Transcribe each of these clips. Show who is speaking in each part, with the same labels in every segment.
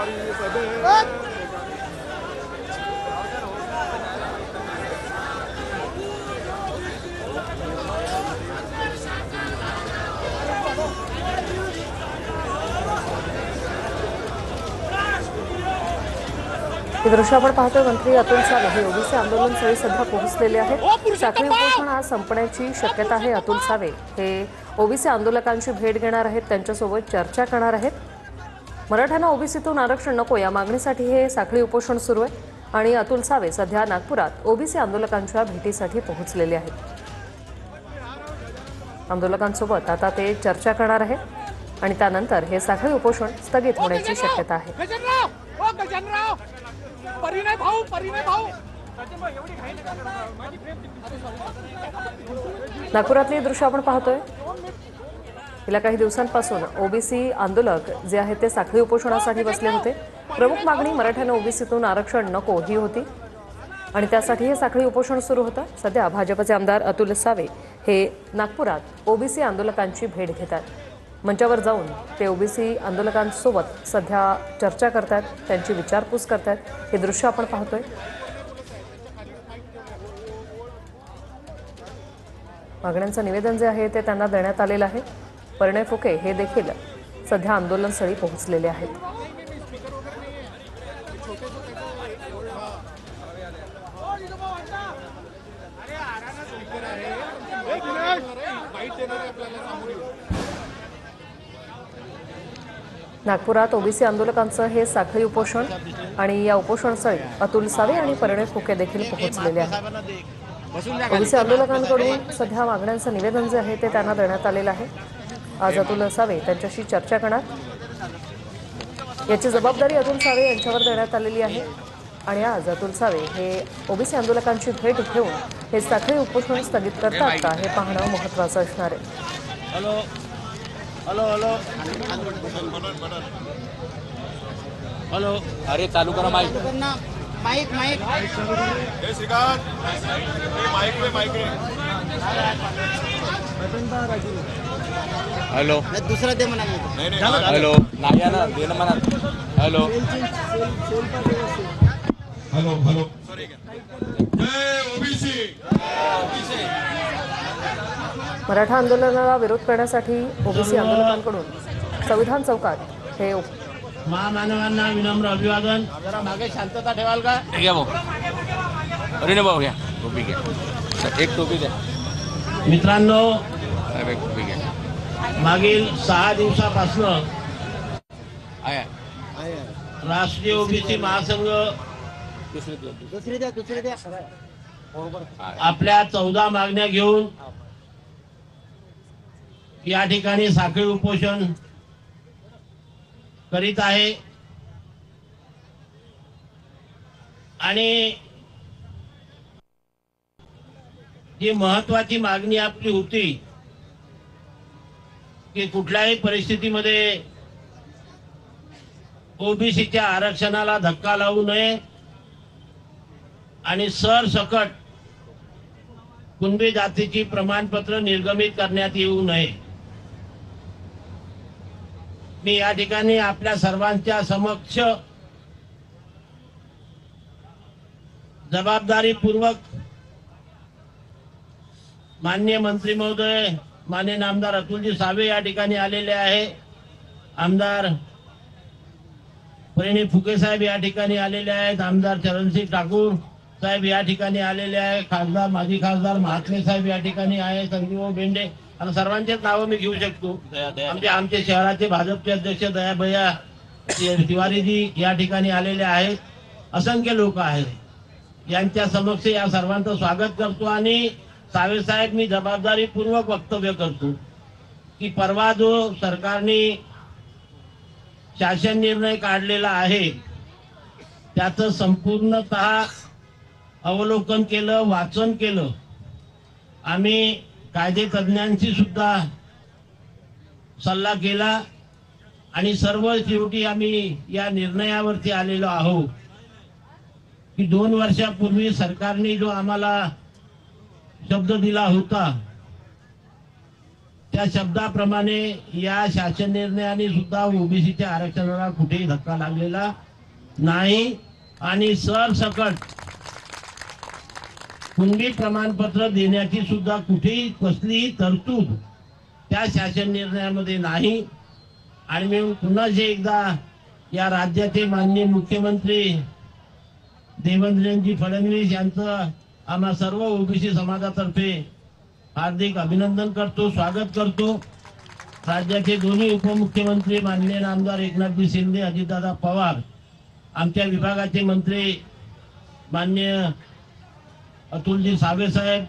Speaker 1: हे दृश्य आपण पाहतोय. मंत्री अतुल सावे हे ओबीसी आंदोलन स्थळी सध्या पोहोचलेले आहेत. साखळी उपोषण आज संपण्याची शक्यता आहे. अतुल सावे हे ओबीसी आंदोलकांची भेट घेणार आहेत, त्यांच्यासोबत चर्चा करणार आहेत. मराठ्यांना ओबीसीतून आरक्षण नको या मागणीसाठी हे साखळी उपोषण सुरू आहे आणि अतुल सावे सध्या नागपुरात ओबीसी आंदोलकांच्या भेटीसाठी पोहोचलेले आहेत. आंदोलकांसोबत आता ते चर्चा करणार आहेत आणि त्यानंतर हे साखळी उपोषण स्थगित होण्याची शक्यता आहे. नागपुरातली दृश्य आपण पाहतोय. गेल्या काही दिवसांपासून ओबीसी आंदोलक जे आहेत ते साखळी उपोषणासाठी बसले होते. प्रमुख मागणी मराठ्यांना ओबीसीतून आरक्षण नको ही होती आणि त्यासाठी हे साखळी उपोषण सुरू होतं. सध्या भाजपचे आमदार अतुल सावे हे नागपुरात ओबीसी आंदोलकांची भेट घेतात. मंचावर जाऊन ते ओबीसी आंदोलकांसोबत सध्या चर्चा करतात, त्यांची विचारपूस करतात. हे दृश्य आपण पाहतोय. मागण्यांचं निवेदन जे आहे ते त्यांना देण्यात आलेलं आहे. परिणय फुके हे देखील सध्या आंदोलनस्थळी पोहोचलेले आहेत. नागपुरात ओबीसी आंदोलकांचं हे साखळी उपोषण आणि या उपोषणस्थळी अतुल सावे आणि परिणय फुके देखील पोहोचलेले आहेत. ओबीसी आंदोलकांकडून सध्या मागण्यांचं निवेदन जे आहे ते त्यांना देण्यात आलेलं आहे. आज अतुल सावे त्यांच्याशी चर्चा करणार. याची जबाबदारी अतुल सावे यांच्यावर देण्यात आलेली आहे आणि आज अतुल सावे हे ओबीसी आंदोलकांची भेट घेऊन हे साखळी उपोषण स्थगित करतात का हे पाहणं महत्त्वाचं असणार आहे.
Speaker 2: हॅलो हॅलो हॅलो हॅलो, अरे चालू करा माईक माईक माईक हे श्रीकांत माईक पे माईक हॅलो दुसरा दे म्हणा. हॅलो नाही ना दे ना म्हणा. हॅलो
Speaker 3: हॅलो हॅलो जय ओबीसी.
Speaker 1: मराठा आंदोलनाला विरोध करण्यासाठी ओबीसी आंदोलकांकडून संविधान चौकात हे
Speaker 2: महामानवांना विनम्र अभिवादन. जरा मागे शांतता ठेवाल का? घ्या भाऊ. अरे ने भाऊ घ्या टोपी घ्या. एक टोपी द्या. मित्रांनो, टोपी घ्या. मागील 6 दिवसापासून राष्ट्रीय ओबीसी महासंघ आपल्या 14 मागण्या घेऊन या ठिकाणी साखळी उपोषण करीत आहे आणि जी महत्वाची मागणी आपली होती की कुठल्याही परिस्थितीमध्ये ओबीसीच्या आरक्षणाला धक्का लावू नये आणि सरसकट कुणबी जातीची प्रमाणपत्र निर्गमित करण्यात येऊ नये. मी या ठिकाणी आपल्या सर्वांच्या समक्ष जबाबदारीपूर्वक माननीय मंत्री महोदय, माननीय आमदार अतुलजी सावे या ठिकाणी आलेले आहे. आमदार परिणय फुके साहेब या ठिकाणी आलेले आहेत. आमदार चरणसिंग ठाकूर साहेब या ठिकाणी आलेले आहे. खासदार माजी खासदार महात्मे साहेब या ठिकाणी आहे. संजीव बेंडे आणि सर्वांचेच नाव मी घेऊ शकतो. आमचे शहराचे भाजपचे अध्यक्ष दयाभैया तिवारीजी या ठिकाणी आलेले आहेत. असंख्य लोक आहेत. यांच्या समक्ष या सर्वांचं स्वागत करतो आणि सावे साहेब, मी जबाबदारीपूर्वक वक्तव्य करतो की परवा जो सरकारने शासन निर्णय काढलेला आहे त्याचं संपूर्णतः अवलोकन केलं, वाचन केलं. आम्ही कायदे तज्ञांशी सुद्धा सल्ला केला आणि सर्व शेवटी आम्ही या निर्णयावरती आलेलो आहोत की 2 वर्षापूर्वी सरकारने जो आम्हाला शब्द दिला होता त्या शब्दाप्रमाणे या शासन निर्णयाने सुद्धा ओबीसीच्या आरक्षणाला कुठेही धक्का लागलेला नाही आणि सरसकट कुणबी प्रमाणपत्र देण्याची सुद्धा कुठेही कसलीही तरतूद त्या शासन निर्णयामध्ये नाही। आणि मी पुन्हा एकदा या राज्याचे माननीय मुख्यमंत्री देवेंद्रजी फडणवीस यांचं आम्हा सर्व ओबीसी समाजातर्फे हार्दिक अभिनंदन करतो, स्वागत करतो। राज्याचे दोन्ही उपमुख्यमंत्री माननीय आमदार एकनाथजी शिंदे, अजितदादा पवार, आमच्या विभागाचे मंत्री माननीय अतुलजी सावे साहेब,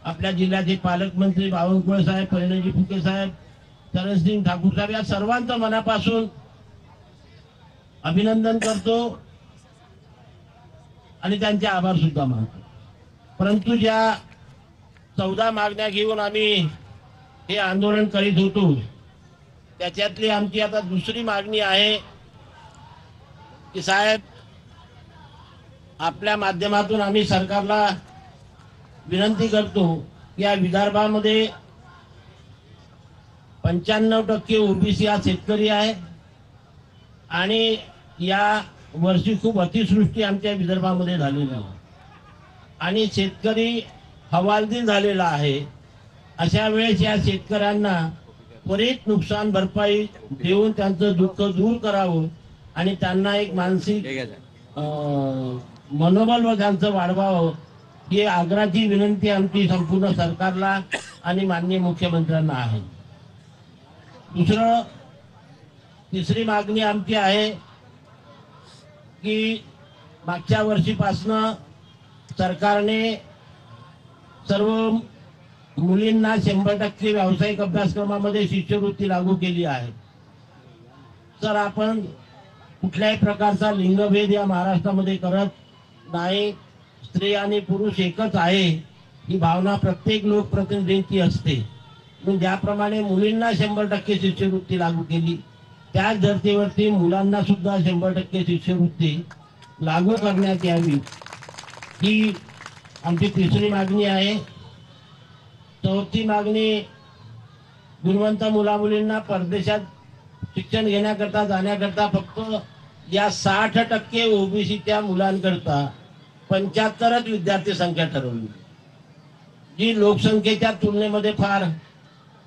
Speaker 2: आपल्या जिल्ह्याचे पालकमंत्री बावनकुळे साहेब, परिणयजी फुके साहेब, चरणसिंग ठाकूर साहेब, या सर्वांचं मनापासून अभिनंदन करतो आणि त्यांचे आभार सुद्धा मानतो। परंतु ज्या 14 मागण्या घेऊन आम्ही हे आंदोलन करीत होतो त्याच्यातली आमची आता दुसरी मागणी आहे की साहेब, आपल्या माध्यमातून आम्ही सरकारला विनंती करतो की या विदर्भामध्ये 95% ओबीसी हा शेतकरी आहे आणि या वर्षी खूप अतिवृष्टी आमच्या विदर्भामध्ये झालेली आहे आणि शेतकरी हवालदिल झालेला आहे। अशा वेळेस या शेतकऱ्यांना त्वरित नुकसान भरपाई देऊन त्यांचं दुःख दूर करावं आणि त्यांना एक मानसिक मनोबल व त्यांचं वाढवावं ही आग्रहाची विनंती आमची संपूर्ण सरकारला आणि माननीय मुख्यमंत्र्यांना आहे। तिसरी मागणी आमची आहे की मागच्या वर्षीपासून सरकारने सर्व मुलींना 100% व्यावसायिक अभ्यासक्रमामध्ये शिष्यवृत्ती लागू केली आहे। तर आपण कुठल्याही प्रकारचा लिंगभेद या महाराष्ट्रामध्ये करत नाही। स्त्री आणि पुरुष एकच आहे ही भावना प्रत्येक लोकप्रतिनिधींची असते। म्हणून ज्याप्रमाणे मुलींना 100% शिष्यवृत्ती लागू केली त्याच धर्तीवरती मुलांना सुद्धा 100% शिष्यवृत्ती लागू करण्यात यावी ही आमची तिसरी मागणी आहे। चौथी मागणी, गुणवंत मुलामुलींना परदेशात शिक्षण घेण्याकरता जाण्याकरता फक्त या 60% ओबीसीच्या मुलांकरता 75च विद्यार्थी संख्या ठरवली, जी लोकसंख्येच्या तुलनेमध्ये फार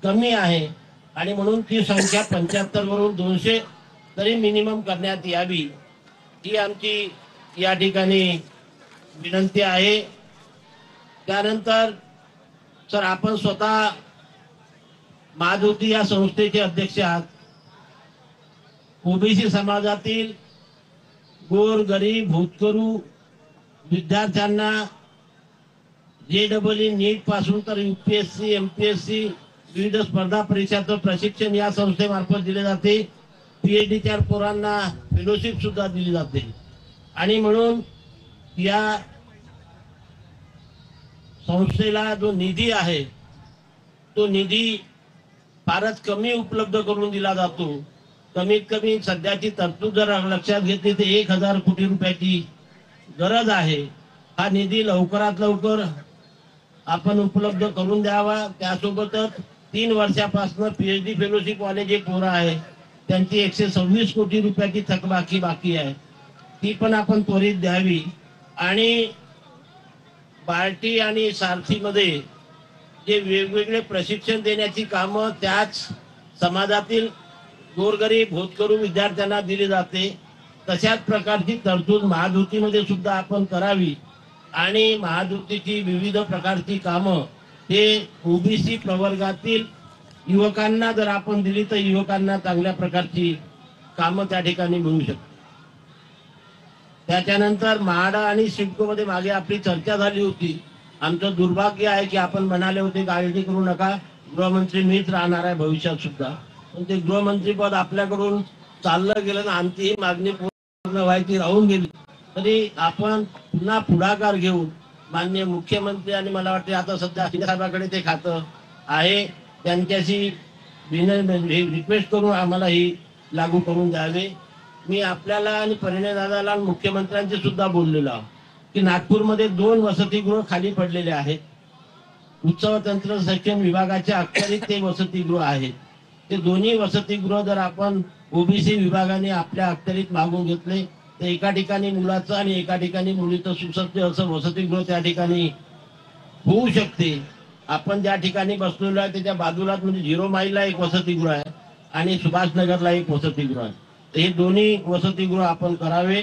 Speaker 2: कमी आहे आणि म्हणून ती संख्या 75 वरून 200 तरी मिनिमम करण्यात यावी ही आमची या ठिकाणी विनंती आहे। त्यानंतर सर, आपण स्वतः महाज्योती या संस्थेचे अध्यक्ष आहात। ओबीसी समाजातील गोर गरीब भूतकरू विद्यार्थ्यांना JEE नीट पासून तर UPSC MPSC विविध स्पर्धा परीक्षांचं प्रशिक्षण या संस्थेमार्फत दिले जाते। PhDच्या पोरांना फेलोशिप सुद्धा दिली जाते आणि म्हणून या संस्थेला जो निधी आहे तो निधी फारच कमी उपलब्ध करून दिला जातो। कमीत कमी सध्याची तरतूद जर लक्षात घेतली तर 1000 कोटी रुपयाची गरज आहे। हा निधी लवकरात लवकर आपण उपलब्ध करून द्यावा। त्यासोबतच 3 वर्षापासून PhD फेलोशिप वाले जे पोरं आहे त्यांची 126 कोटी रुपयाची थकबाकी बाकी आहे, ती पण आपण त्वरित द्यावी। आणि बार्टी आणि सारथीमध्ये जे वेगवेगळे प्रशिक्षण देण्याची कामं त्याच समाजातील गोरगरीब होतकरू विद्यार्थ्यांना दिली जाते, तशाच प्रकारची तरतूद महाज्योतीमध्ये सुद्धा आपण करावी आणि महाज्योतीची विविध प्रकारची कामं हे ओबीसी प्रवर्गातील युवकांना जर आपण दिली तर युवकांना चांगल्या प्रकारची कामं त्या ठिकाणी मिळू शकतात। त्याच्यानंतर म्हाडा आणि सिडको मध्ये मागे आपली चर्चा झाली होती। आमचं दुर्भाग्य आहे की आपण म्हणाले होते काळजी करू नका, गृहमंत्री मीच राहणार आहे भविष्यात सुद्धा, पण ते गृहमंत्री पद आपल्याकडून चाललं गेलं ना, आमची ही मागणी पूर्ण व्हायची राहून गेली। तरी आपण पुन्हा पुढाकार घेऊन माननीय मुख्यमंत्री आणि मला वाटते आता सध्या साहेबांकडे ते खातं आहे त्यांच्याशी रिक्वेस्ट करून आम्हाला ही लागू करून द्यावे। मी आपल्याला आणि परिणय दादाला मुख्यमंत्र्यांचे सुद्धा बोललेलो की नागपूरमध्ये 2 वसतिगृह खाली पडलेले आहेत। उत्सव तंत्र शिक्षण विभागाच्या अखत्यारीत ते वसतिगृह आहेत. ते दोन्ही वसतिगृह जर आपण ओबीसी विभागाने आपल्या अखत्यारीत मागून घेतले तर एका ठिकाणी मुलाचं आणि एका ठिकाणी मुलीचं सुसज्ज असं वसतिगृह त्या ठिकाणी होऊ शकते. आपण ज्या ठिकाणी बसलेलो आहे त्याच्या बाजूलाच म्हणजे 0 माईलला एक वसतिगृह आहे आणि सुभाषनगरला एक वसतिगृह आहे. तर हे दोन्ही वसतिगृह आपण करावे.